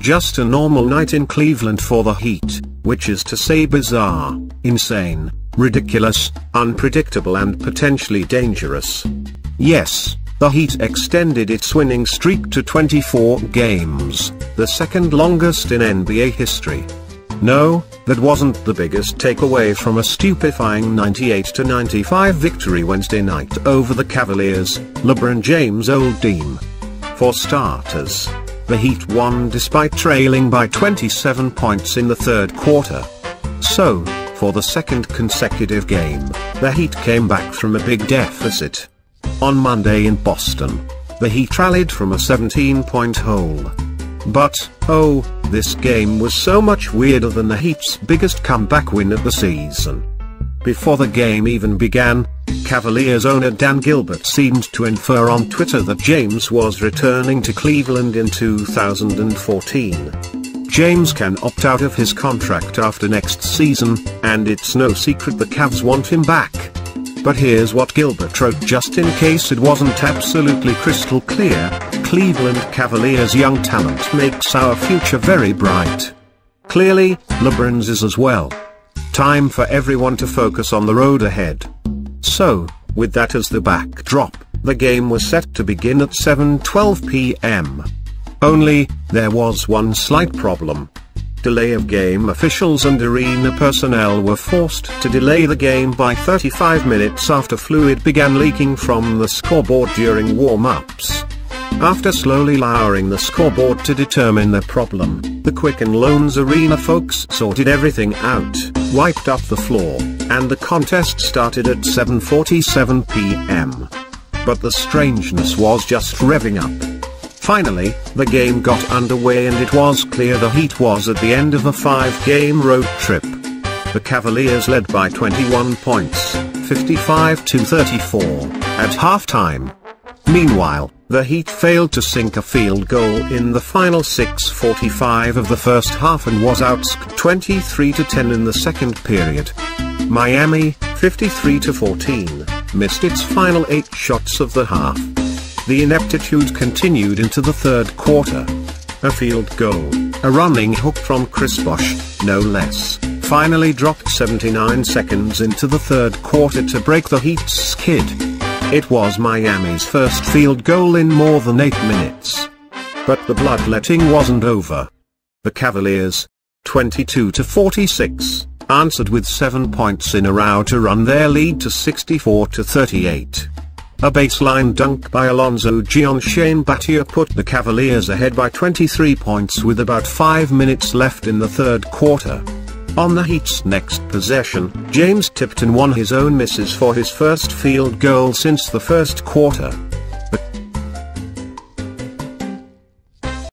Just a normal night in Cleveland for the Heat, which is to say bizarre, insane, ridiculous, unpredictable and potentially dangerous. Yes, the Heat extended its winning streak to 24 games, the second longest in NBA history. No, that wasn't the biggest takeaway from a stupefying 98-95 victory Wednesday night over the Cavaliers, LeBron James' old team. For starters, the Heat won despite trailing by 27 points in the third quarter. So, for the second consecutive game, the Heat came back from a big deficit. On Monday in Boston, the Heat rallied from a 17-point hole. But, oh, this game was so much weirder than the Heat's biggest comeback win of the season. Before the game even began, Cavaliers owner Dan Gilbert seemed to infer on Twitter that James was returning to Cleveland in 2014. James can opt out of his contract after next season, and it's no secret the Cavs want him back. But here's what Gilbert wrote just in case it wasn't absolutely crystal clear: Cleveland Cavaliers' young talent makes our future very bright. Clearly, LeBron's is as well. Time for everyone to focus on the road ahead. So, with that as the backdrop, the game was set to begin at 7:12 p.m. Only, there was one slight problem. Delay of game officials and arena personnel were forced to delay the game by 35 minutes after fluid began leaking from the scoreboard during warm-ups. After slowly lowering the scoreboard to determine the problem, the Quicken Loans Arena folks sorted everything out, wiped up the floor, and the contest started at 7:47 p.m. But the strangeness was just revving up. Finally, the game got underway and it was clear the Heat was at the end of a 5-game road trip. The Cavaliers led by 21 points, 55-34, at halftime. Meanwhile, the Heat failed to sink a field goal in the final 6:45 of the first half and was outscored 23-10 in the second period. Miami, 53-14, missed its final 8 shots of the half. The ineptitude continued into the third quarter. A field goal, a running hook from Chris Bosh, no less, finally dropped 79 seconds into the third quarter to break the Heat's skid. It was Miami's first field goal in more than 8 minutes. But the bloodletting wasn't over. The Cavaliers, 22-46, answered with 7 points in a row to run their lead to 64-38. A baseline dunk by Alonzo Gianchain-Batier put the Cavaliers ahead by 23 points with about 5 minutes left in the third quarter. On the Heat's next possession, James Tipton won his own misses for his first field goal since the first quarter.